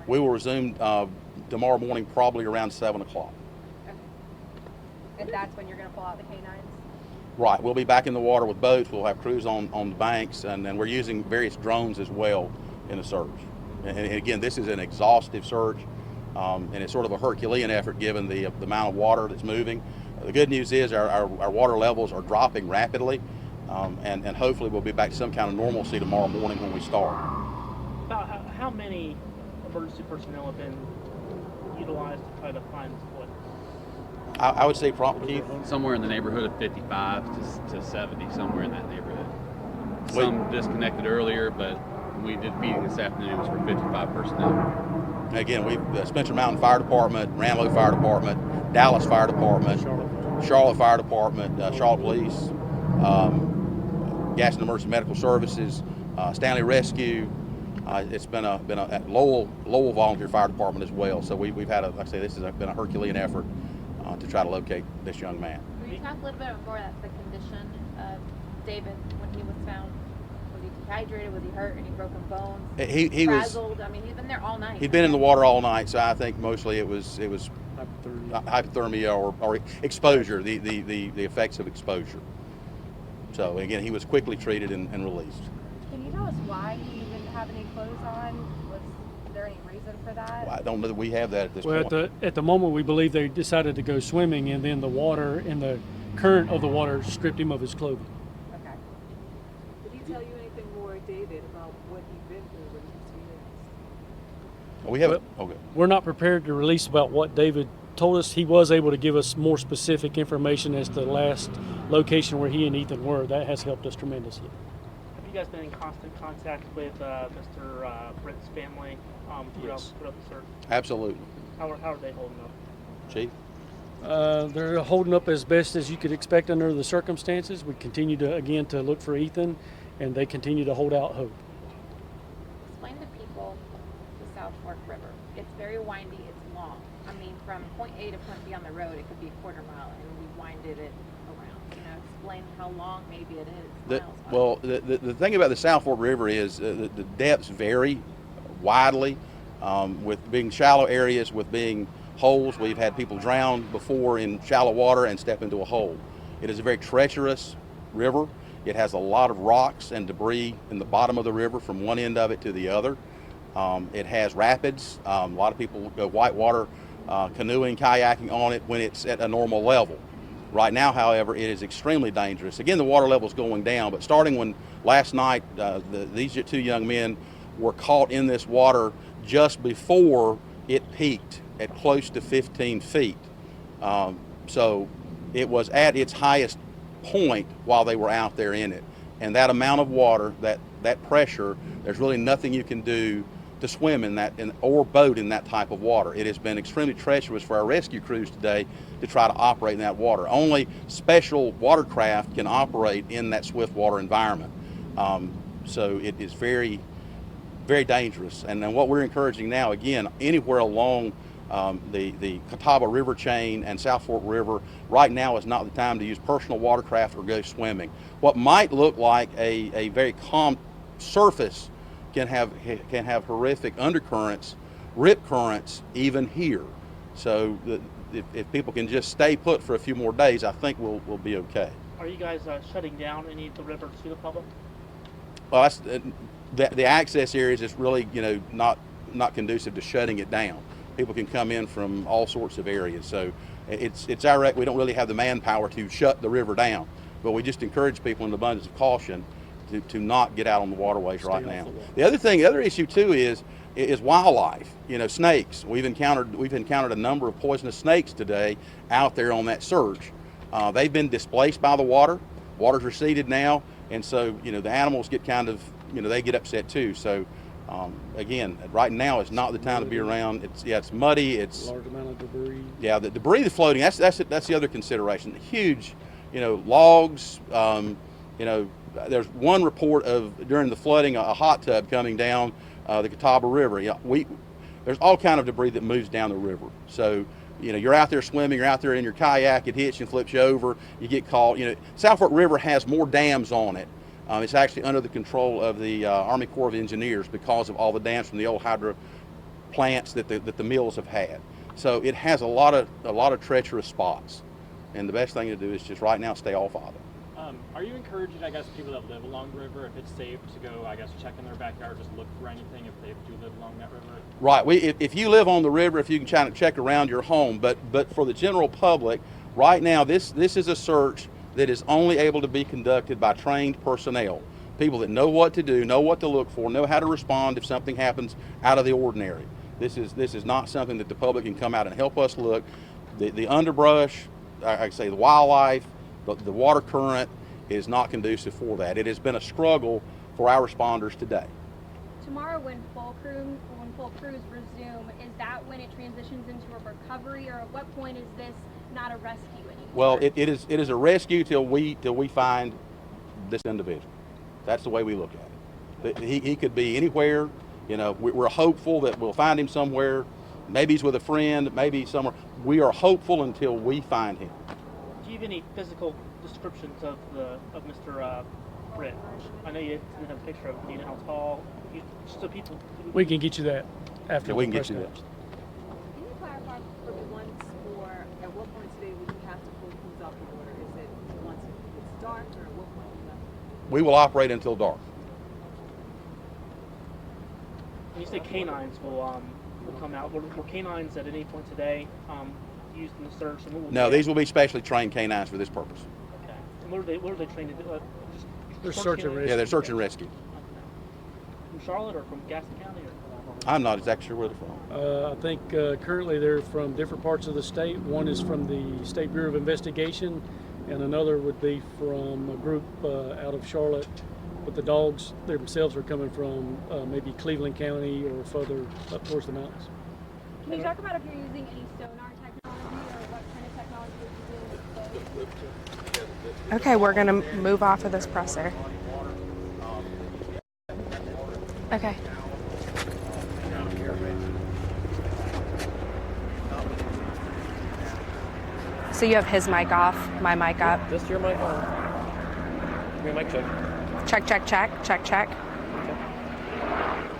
We will resume tomorrow morning, probably around 7 o'clock. Okay. And that's when you're going to pull out the canines? Right. We'll be back in the water with boats. We'll have crews on the banks, and then we're using various drones as well in the search. And again, this is an exhaustive search, and it's sort of a Herculean effort given the amount of water that's moving. The good news is our water levels are dropping rapidly, and hopefully we'll be back to some kind of normalcy tomorrow morning when we start. About how many emergency personnel have been utilized to try to find this boy? I would say Keith? Somewhere in the neighborhood of 55 to 70, somewhere in that neighborhood. Some disconnected earlier, but we did feeding this afternoon. It was for 55 personnel. Again, we've Spencer Mountain Fire Department, Ranlow Fire Department, Dallas Fire Department, Charlotte Fire Department, Charlotte Police, Gaston Emergency Medical Services, Stanley Rescue. It's been a Lowell Volunteer Fire Department as well. So we've had like I say, this has been a Herculean effort to try to locate this young man. Will you talk a little bit more about the condition of David when he was found? Was he dehydrated? Was he hurt? Any broken bones? He frazzled? I mean, he's been there all night. He'd been in the water all night, so I think mostly it was hypothermia or exposure, the effects of exposure. So again, he was quickly treated and released. Can you tell us why he didn't have any clothes on? Was there any reason for that? Well, I don't know that we have that at this point. Well, at the moment, we believe they decided to go swimming, and then the water and the current of the water stripped him of his clothing. Okay. Did he tell you anything more, David, about what he'd been through when he was We haven't. Okay. We're not prepared to release about what David told us. He was able to give us more specific information as to the last location where he and Ethan were. That has helped us tremendously. Have you guys been in constant contact with Mr. Britt's family throughout the search? Absolutely. How are they holding up? Chief? They're holding up as best as you could expect under the circumstances. We continue to look for Ethan, and they continue to hold out hope. Explain to people the South Fork River. It's very windy. It's long. I mean, from point A to point B on the road, it could be a quarter mile, and we winded it around. You know, explain how long maybe it is. The thing about the South Fork River is the depths vary widely, with being shallow areas, with being holes. We've had people drown before in shallow water and step into a hole. It is a very treacherous river. It has a lot of rocks and debris in the bottom of the river from one end of it to the other. It has rapids. A lot of people go whitewater canoeing, kayaking on it when it's at a normal level. Right now, however, it is extremely dangerous. Again, the water level is going down, but starting when last night these two young men were caught in this water just before it peaked at close to 15 feet. So it was at its highest point while they were out there in it. And that amount of water, that pressure, there's really nothing you can do to swim in that or boat in that type of water. It has been extremely treacherous for our rescue crews today to try to operate in that water. Only special watercraft can operate in that swift water environment. So it is very, very dangerous. And then what we're encouraging now, again, anywhere along the Catawba River chain and South Fork River, right now is not the time to use personal watercraft or go swimming. What might look like a very calm surface can have horrific undercurrents, rip currents, even here. So if people can just stay put for a few more days, I think we'll be okay. Are you guys shutting down any of the rivers to the public? Well, that's, the access areas is really not conducive to shutting it down. People can come in from all sorts of areas. So it's our we don't really have the manpower to shut the river down, but we just encourage people in abundance of caution to not get out on the waterways right now. The other issue too is wildlife. Snakes. We've encountered a number of poisonous snakes today out there on that search. They've been displaced by the water. Water's receded now, and so the animals get they get upset too. So again, right now is not the time to be around. It's muddy. It's large amount of debris. Yeah, the debris that's floating. That's the other consideration. Huge, logs. There's one report of during the flooding a hot tub coming down the Catawba River. There's all kind of debris that moves down the river. So you're out there swimming, you're out there in your kayak, it hits you, flips you over, you get caught. South Fork River has more dams on it. It's actually under the control of the Army Corps of Engineers because of all the dams from the old plants that the mills have had. So it has a lot of treacherous spots, and the best thing to do is just right now stay off of it. Are you encouraging, I guess, people that live along the river, if it's safe to go, I guess, check in their backyard, just look for anything if they do live along that river? Right. If you live on the river, if you can try to check around your home, but for the general public, right now this is a search that is only able to be conducted by trained personnel, people that know what to do, know what to look for, know how to respond if something happens out of the ordinary. This is not something that the public can come out and help us look. The underbrush, I say the wildlife, the water current is not conducive for that. It has been a struggle for our responders today. Tomorrow, when full crews resume, is that when it transitions into a recovery, or at what point is this not a rescue anymore? Well, it is a rescue till we find this individual. That's the way we look at it. He could be anywhere. You know, we're hopeful that we'll find him somewhere. Maybe he's with a friend, maybe somewhere. We are hopeful until we find him. Do you have any physical descriptions of Mr. Britt? I know you didn't have a picture of him. Do you know how tall? So people. We can get you that after. Yeah, we the can press get you that. conference. Can you clarify for me once more, at what point today would you have to pull crews off the water? Is it once it's dark, or at what point do you have to? We will operate until dark. When you say canines will come out, were canines at any point today used in the search? And what will No, these will be specially trained canines for this purpose. Okay. And what are they trained to do? Just They're search search and canines? Yeah, they're search and rescue. Okay. From Charlotte or from Gaston County? Or I'm not exactly sure where they're from. I think currently they're from different parts of the state. One is from the State Bureau of Investigation, and another would be from a group out of Charlotte. But the dogs themselves are coming from maybe Cleveland County or further up towards the mountains. Can you talk about if you're using any sonar technology, or what kind of technology you're using? Okay, we're gonna move off of this presser. Okay. So you have his mic off, my mic up. Just your mic on. Your mic check. Check, check, check, check, check.